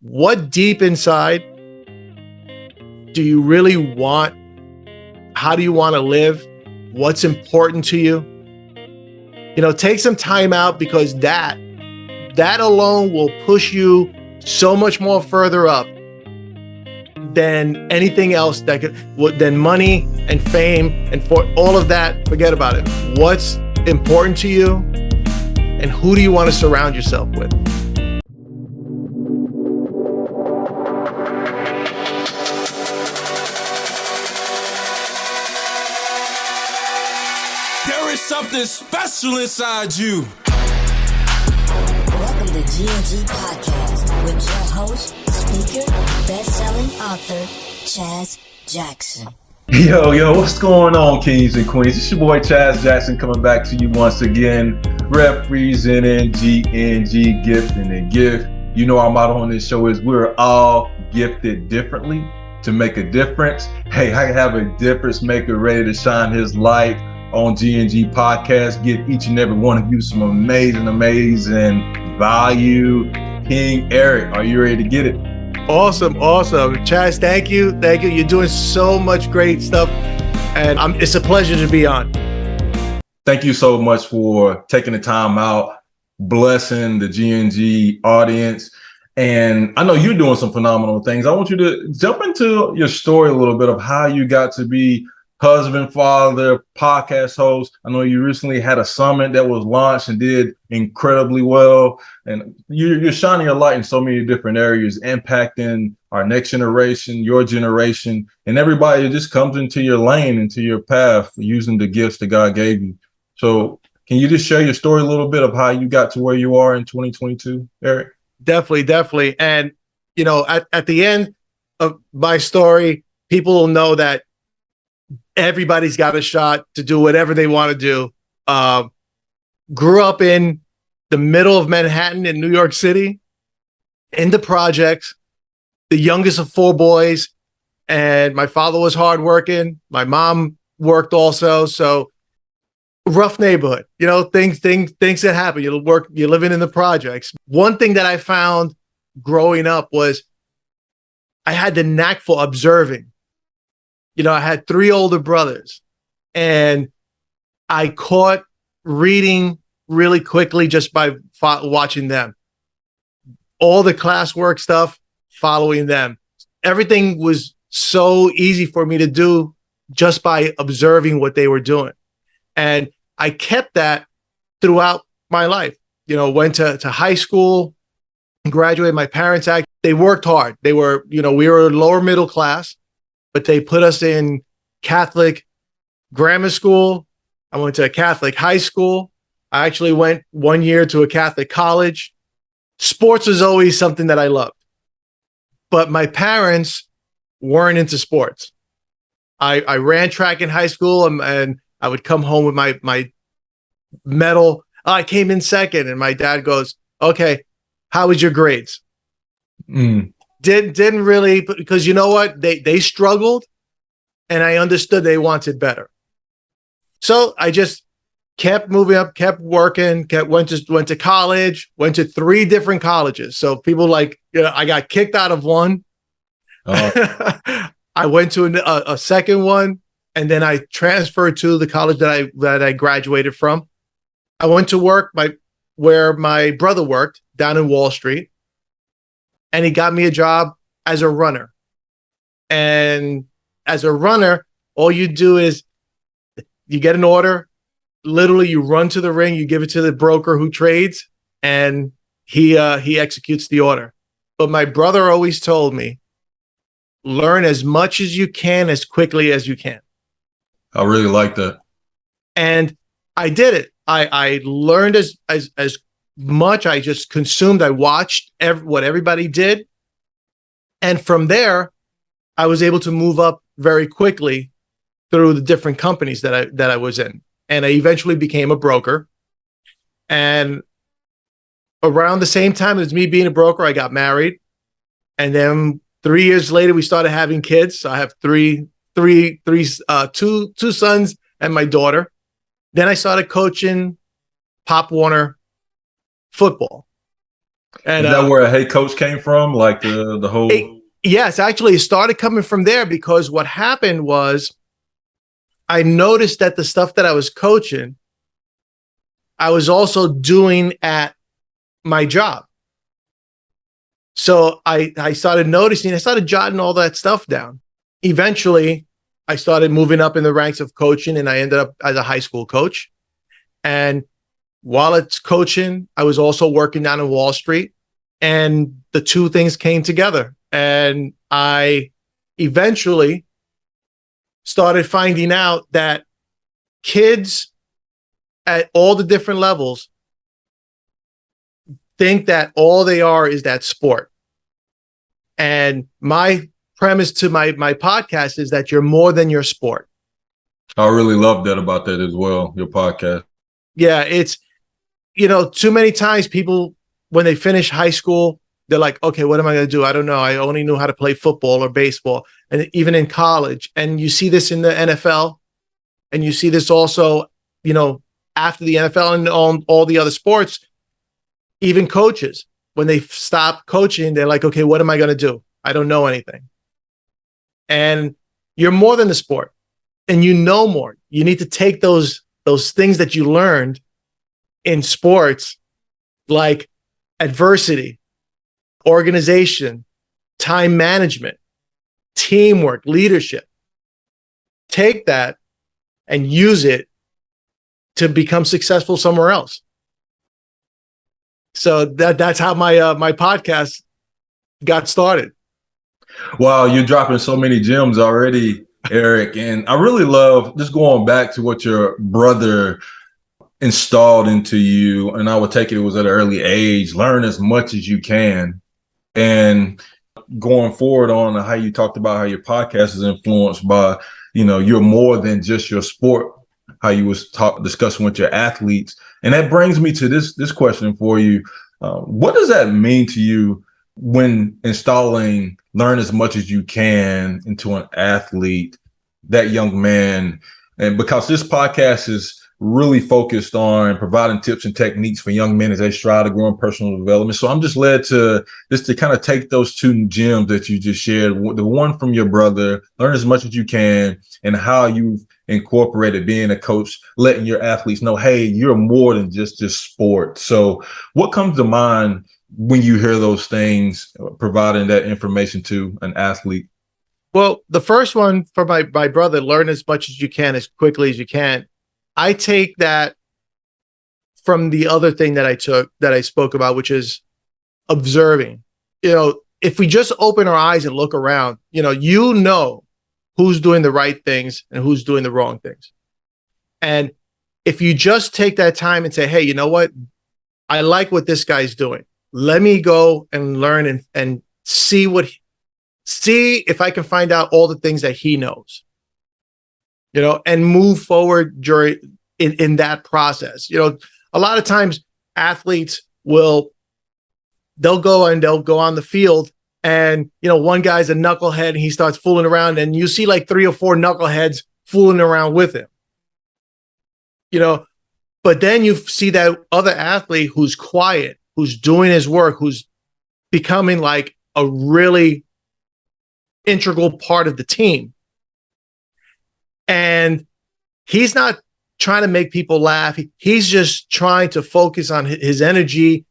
what deep inside do you really want? How do you want to live? What's important to you? Take some time out, because that alone will push you so much more further up than anything else than money and fame, and for all of that, forget about it. What's important to you, and who do you want to surround yourself with? There is something special inside you. Welcome to GNG Podcast with your host, speaker, best-selling author, Chaz Jackson. Yo, what's going on, kings and queens? It's your boy Chaz Jackson coming back to you once again, representing GNG Giftinagift. You know, our motto on this show is we're all gifted differently to make a difference. Hey, I have a difference maker ready to shine his light on GNG Podcast. Get each and every one of you some amazing value. King Eric, are you ready to get it? Awesome. Chaz, thank you. You're doing so much great stuff, and it's a pleasure to be on. Thank you so much for taking the time out, blessing the GNG audience. And I know you're doing some phenomenal things. I want you to jump into your story a little bit of how you got to be husband, father, podcast host. I know you recently had a summit that was launched and did incredibly well. And you're shining your light in so many different areas, impacting our next generation, your generation, and everybody that just comes into your lane, into your path, using the gifts that God gave you. So can you just share your story a little bit of how you got to where you are in 2022, Eric? Definitely. And, at the end of my story, people will know that everybody's got a shot to do whatever they want to do. Grew up in the middle of Manhattan in New York City, in the projects, the youngest of four boys. And my father was hardworking. My mom worked also. So rough neighborhood, things that happen. You're living in the projects. One thing that I found growing up was I had the knack for observing. I had three older brothers, and I caught reading really quickly just by watching them. All the classwork stuff, following them. Everything was so easy for me to do just by observing what they were doing. And I kept that throughout my life. Went to high school, graduated. My parents, they worked hard. They were, we were lower middle class, but they put us in Catholic grammar school. I went to a Catholic high school. I actually went 1 year to a Catholic college. Sports was always something that I loved, but my parents weren't into sports. I ran track in high school, and I would come home with my medal. I came in second, and my dad goes, "Okay, how was your grades?" Didn't really, because you know what? They struggled, and I understood they wanted better. So I just kept moving up, kept working, went to college, went to 3 different colleges. So people I got kicked out of one. I went to a second one, and then I transferred to the college that I graduated from. I went to work where my brother worked down in Wall Street. And he got me a job as a runner. And as a runner, all you do is you get an order. Literally, you run to the ring, you give it to the broker who trades, and he executes the order. But my brother always told me, learn as much as you can, as quickly as you can. I really like that. And I did it. I learned as much. I just consumed. I watched what everybody did. And from there, I was able to move up very quickly through the different companies that I was in. And I eventually became a broker. And around the same time as me being a broker, I got married. And then 3 years later, we started having kids. So I have two sons and my daughter. Then I started coaching Pop Warner football. And Is that where a head coach came from? Like the whole. yes, actually, it started coming from there because what happened was I noticed that the stuff that I was coaching, I was also doing at my job. So I started noticing, I started jotting all that stuff down. Eventually, I started moving up in the ranks of coaching, and I ended up as a high school coach. And while it's coaching, I was also working down in Wall Street, and the two things came together. And I eventually started finding out that kids at all the different levels think that all they are is that sport. And my premise to my podcast is that you're more than your sport. I really love that about that as well, your podcast. Yeah, it's, too many times people, when they finish high school, they're like, okay, what am I going to do? I don't know. I only knew how to play football or baseball. And even in college, and you see this in the NFL, and you see this also, after the NFL and all the other sports, even coaches, when they stop coaching, they're like, okay, what am I going to do? I don't know anything. And you're more than the sport, and you know more. You need to take those things that you learned in sports, like adversity, organization, time management, teamwork, leadership. Take that and use it to become successful somewhere else. So that's how my podcast got started. Wow, you're dropping so many gems already, Eric. And I really love just going back to what your brother installed into you. And I would take it was at an early age, learn as much as you can. And going forward on how you talked about how your podcast is influenced by, you're more than just your sport, how you was discussing with your athletes. And that brings me to this question for you. What does that mean to you when installing learn as much as you can into an athlete, that young man? And because this podcast is really focused on providing tips and techniques for young men as they strive to grow in personal development. So I'm just led to just to kind of take those two gems that you just shared, the one from your brother, learn as much as you can, and how you've incorporated being a coach, letting your athletes know, hey, you're more than just sport. So what comes to mind when you hear those things, providing that information to an athlete? Well, the first one for my brother, learn as much as you can, as quickly as you can. I take that from the other thing that I spoke about, which is observing. If we just open our eyes and look around, who's doing the right things and who's doing the wrong things. And if you just take that time and say, hey, you know what? I like what this guy's doing. Let me go and learn and see if I can find out all the things that he knows. And move forward in that process. A lot of times athletes they'll go on the field, and one guy's a knucklehead and he starts fooling around, and you see like 3 or 4 knuckleheads fooling around with him. But then you see that other athlete who's quiet, who's doing his work, who's becoming like a really integral part of the team. And he's not trying to make people laugh. He's just trying to focus on his energy,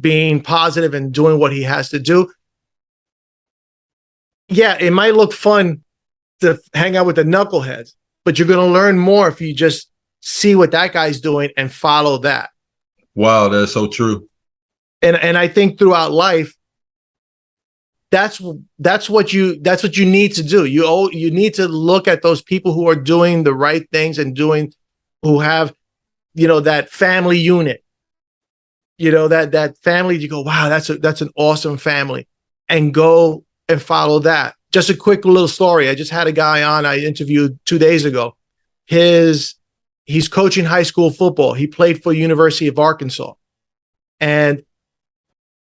being positive and doing what he has to do. Yeah, it might look fun to hang out with the knuckleheads, but you're going to learn more if you just see what that guy's doing and follow that. Wow, that's so true. And I think throughout life, that's what you need to do. You need to look at those people who are doing the right things and who have, that family unit, that family. You go, wow, that's an awesome family, and go and follow that. Just a quick little story. I just had a guy on I interviewed 2 days ago. He's coaching high school football. He played for University of Arkansas, and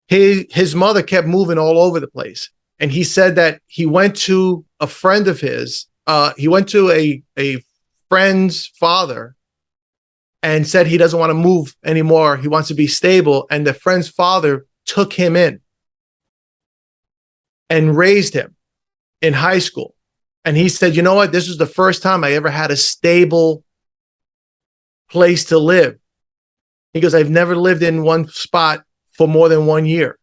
his mother kept moving all over the place. And he said that he went to a friend of his. He went to a friend's father and said he doesn't want to move anymore. He wants to be stable. And the friend's father took him in and raised him in high school. And he said, you know what? This was the first time I ever had a stable place to live. He goes, I've never lived in one spot for more than 1 year.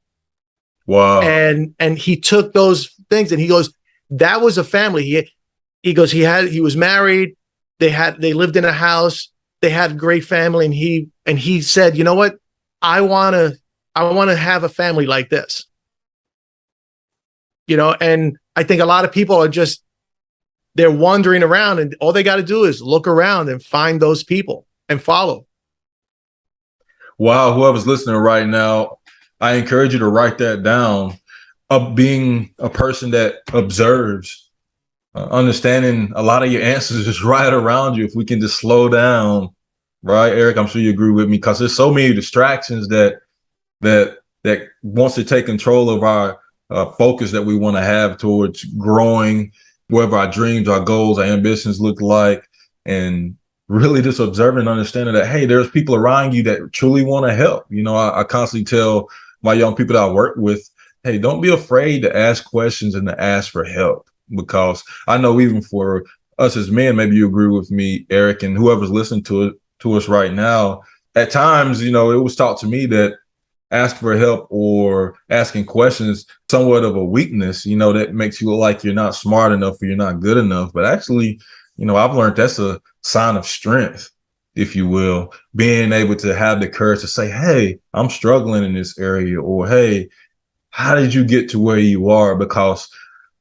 Wow. And he took those things and he goes, that was a family. He goes, he was married. They lived in a house. They had a great family. And he said, you know what? I want to have a family like this. You know, and I think a lot of people are they're wandering around, and all they got to do is look around and find those people and follow. Wow. Whoever's listening right now, I encourage you to write that down. Of being a person that observes, understanding a lot of your answers is right around you. If we can just slow down, right, Eric? I'm sure you agree with me, because there's so many distractions that wants to take control of our focus that we want to have towards growing, whatever our dreams, our goals, our ambitions look like, and really just observing and understanding that, hey, there's people around you that truly want to help. You know, I constantly tell my young people that I work with, hey, don't be afraid to ask questions and to ask for help, because I know even for us as men, maybe you agree with me, Eric, and whoever's listening to us right now, at times, you know, it was taught to me that ask for help or asking questions somewhat of a weakness, you know, that makes you look like you're not smart enough or you're not good enough. But actually, you know, I've learned that's a sign of strength, if you will, being able to have the courage to say, hey, I'm struggling in this area, or hey, how did you get to where you are? Because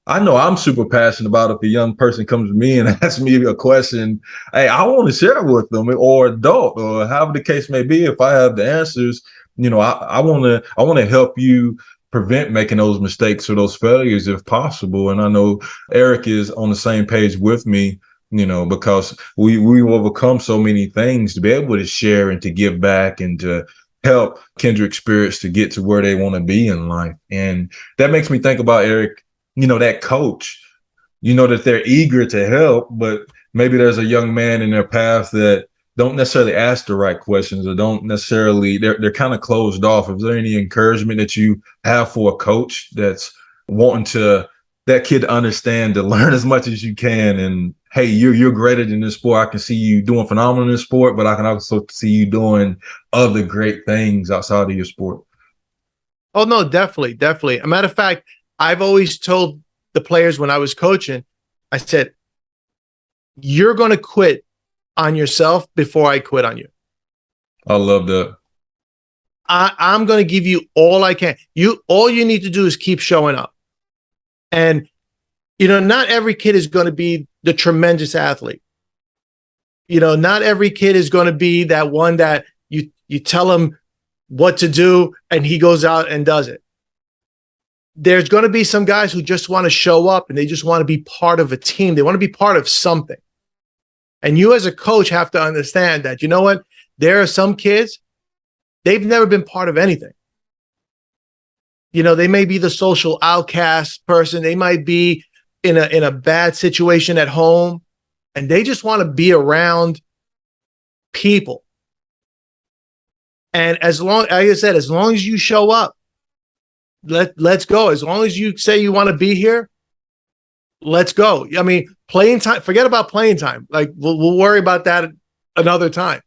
I know I'm super passionate about if a young person comes to me and asks me a question, hey, I want to share it with them, or adult, or however the case may be. If I have the answers, you know, I want to help you prevent making those mistakes or those failures if possible. And I know Eric is on the same page with me, you know, because we overcome so many things to be able to share and to give back and to help kindred spirits to get to where they want to be in life. And that makes me think about, Eric, you know, that coach, you know, that they're eager to help, but maybe there's a young man in their path that don't necessarily ask the right questions, or don't necessarily, they're kind of closed off. Is there any encouragement that you have for a coach that's wanting that kid to understand, to learn as much as you can? And hey, you're great in this sport. I can see you doing phenomenal in this sport, but I can also see you doing other great things outside of your sport. Oh, no, definitely. Definitely. A matter of fact, I've always told the players when I was coaching, I said, you're going to quit on yourself before I quit on you. I love that. I'm going to give you all I can. All you need to do is keep showing up. And, you know, not every kid is going to be the tremendous athlete. You know, not every kid is going to be that one that you tell him what to do and he goes out and does it. There's going to be some guys who just want to show up and they just want to be part of a team. They want to be part of something. And you as a coach have to understand that, you know what? There are some kids, they've never been part of anything. You know, they may be the social outcast person. They might be in a bad situation at home, and they just want to be around people. And like I said, as long as you show up, let's go. As long as you say you want to be here, let's go. I mean, playing time, forget about playing time. Like we'll worry about that another time.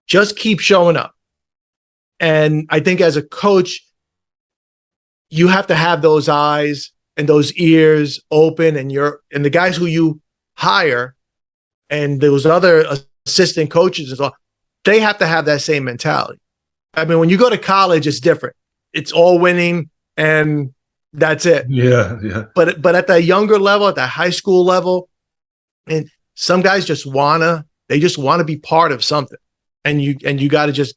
Just keep showing up. And I think as a coach, you have to have those eyes and those ears open, and the guys who you hire and those other assistant coaches and so on, they have to have that same mentality. I mean, when you go to college, it's different. It's all winning and that's it. Yeah. But at that younger level, at that high school level, and some guys just want to be part of something. And you got to just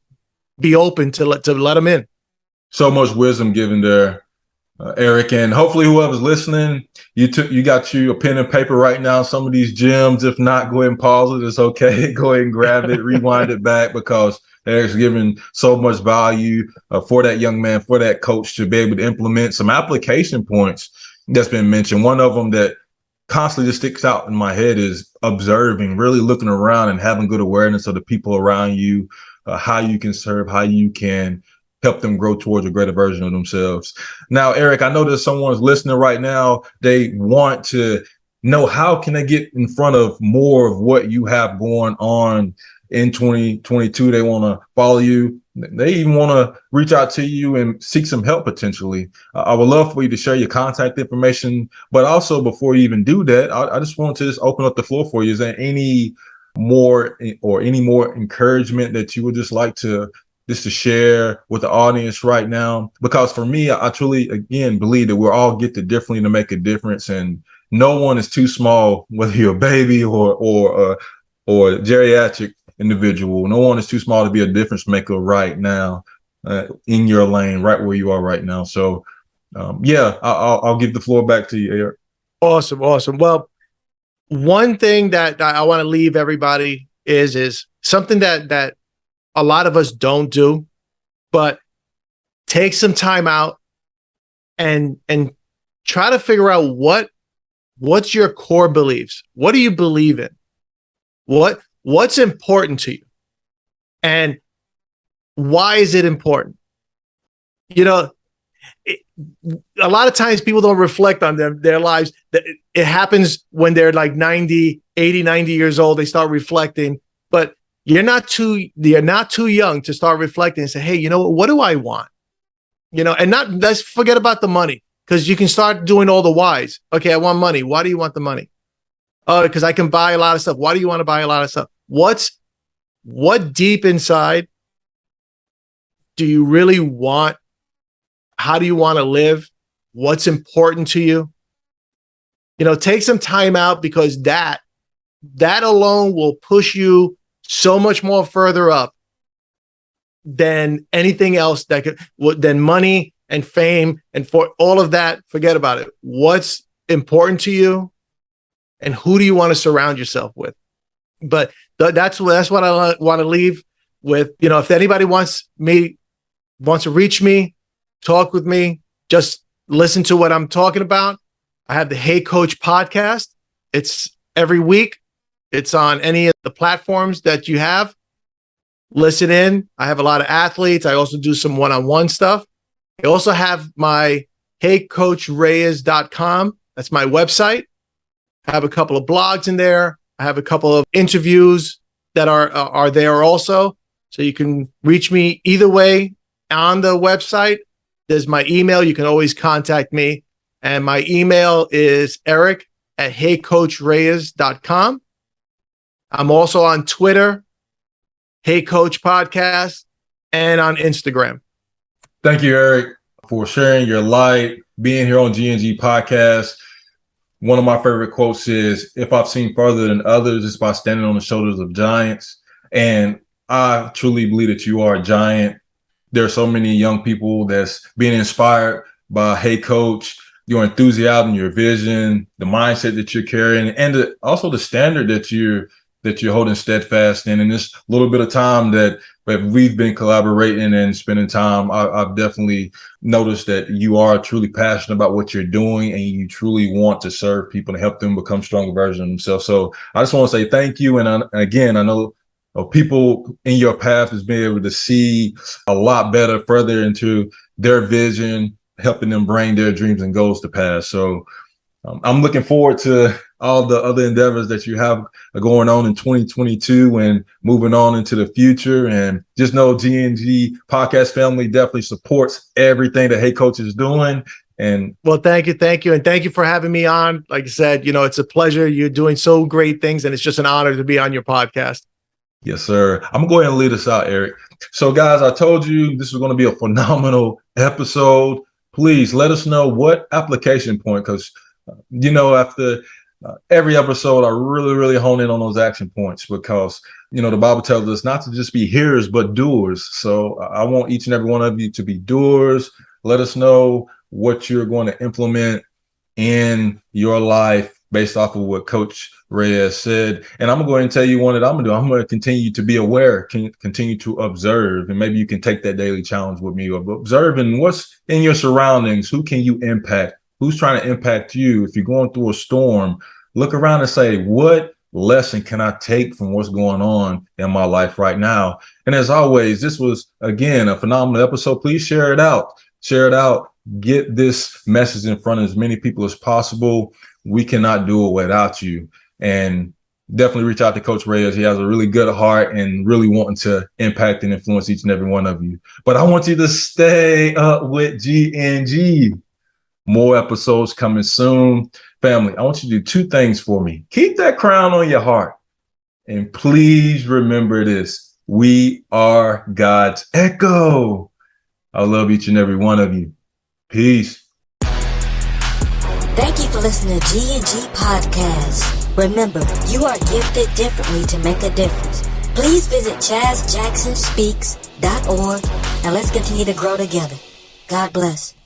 be open to let them in. So much wisdom given there, Eric, and hopefully whoever's listening, you got you a pen and paper right now. Some of these gems, if not, go ahead and pause it. It's okay. Go ahead and grab it, rewind it back, because Eric's giving so much value for that young man, for that coach to be able to implement some application points that's been mentioned. One of them that constantly just sticks out in my head is observing, really looking around and having good awareness of the people around you, how you can serve, how you can help them grow towards a greater version of themselves. Now, Eric, I know that someone's listening right now. They want to know how can they get in front of more of what you have going on in 2022. They want to follow you. They even want to reach out to you and seek some help potentially. I would love for you to share your contact information, but also before you even do that, I just want to just open up the floor for you. Is there any more encouragement that you would just like to share with the audience right now? Because for me, I truly, again, believe that we're all gifted differently to make a difference, and no one is too small, whether you're a baby or a geriatric individual. No one is too small to be a difference maker right now, in your lane, right where you are right now. So, I'll give the floor back to you, Eric. Awesome. Well, one thing that I want to leave everybody is something that a lot of us don't do, but take some time out and try to figure out what's your core beliefs. What do you believe in? What's important to you? And why is it important? You know, a lot of times people don't reflect on their lives. It happens when they're like 80, 90 years old. They start reflecting, but you're not too young to start reflecting and say, hey, you know, what do I want? You know, and let's forget about the money, because you can start doing all the whys. Okay, I want money. Why do you want the money? Oh, because I can buy a lot of stuff. Why do you want to buy a lot of stuff? What deep inside do you really want? How do you want to live? What's important to you? You know, take some time out, because that alone will push you so much more further up than anything else than money and fame. And for all of that, forget about it. What's important to you, and who do you want to surround yourself with? But that's what I want to leave with. You know, if anybody wants to reach me, talk with me, just listen to what I'm talking about. I have the Hey Coach podcast. It's every week. It's on any of the platforms that you have. Listen in. I have a lot of athletes. I also do some one-on-one stuff. I also have my heycoachreyes.com. That's my website. I have a couple of blogs in there. I have a couple of interviews that are there also. So you can reach me either way on the website. There's my email. You can always contact me. And my email is eric@heycoachreyes.com. I'm also on Twitter, Hey Coach Podcast, and on Instagram. Thank you, Eric, for sharing your light, being here on GNG Podcast. One of my favorite quotes is, if I've seen further than others, it's by standing on the shoulders of giants. And I truly believe that you are a giant. There are so many young people that's being inspired by Hey Coach, your enthusiasm, your vision, the mindset that you're carrying, and also the standard that you're holding steadfast in. In this little bit of time that we've been collaborating and spending time, I've definitely noticed that you are truly passionate about what you're doing, and you truly want to serve people and help them become stronger versions of themselves. So I just want to say thank you. And again, I know people in your path is being able to see a lot better further into their vision, helping them bring their dreams and goals to pass. So I'm looking forward to all the other endeavors that you have going on in 2022 and moving on into the future. And just know GNG Podcast family definitely supports everything that Hey Coach is doing. And well, thank you. And thank you for having me on. Like I said, you know, it's a pleasure. You're doing so great things, and it's just an honor to be on your podcast. Yes, sir. I'm going to go ahead and lead us out, Eric. So, guys, I told you this was going to be a phenomenal episode. Please let us know what application point, because, you know, after every episode, I really, really hone in on those action points, because, you know, the Bible tells us not to just be hearers, but doers. So I want each and every one of you to be doers. Let us know what you're going to implement in your life based off of what Coach Reyes said. And I'm going to go ahead and tell you one that I'm going to do. I'm going to continue to be aware, continue to observe, and maybe you can take that daily challenge with me of observing what's in your surroundings. Who can you impact? Who's trying to impact you? If you're going through a storm, look around and say, what lesson can I take from what's going on in my life right now? And as always, this was, again, a phenomenal episode. Please share it out. Share it out. Get this message in front of as many people as possible. We cannot do it without you. And definitely reach out to Coach Reyes. He has a really good heart and really wanting to impact and influence each and every one of you. But I want you to stay up with GNG. More episodes coming soon. Family, I want you to do two things for me. Keep that crown on your heart. And please remember this. We are God's echo. I love each and every one of you. Peace. Thank you for listening to GNG Podcast. Remember, you are gifted differently to make a difference. Please visit chazjacksonspeaks.org and let's continue to grow together. God bless.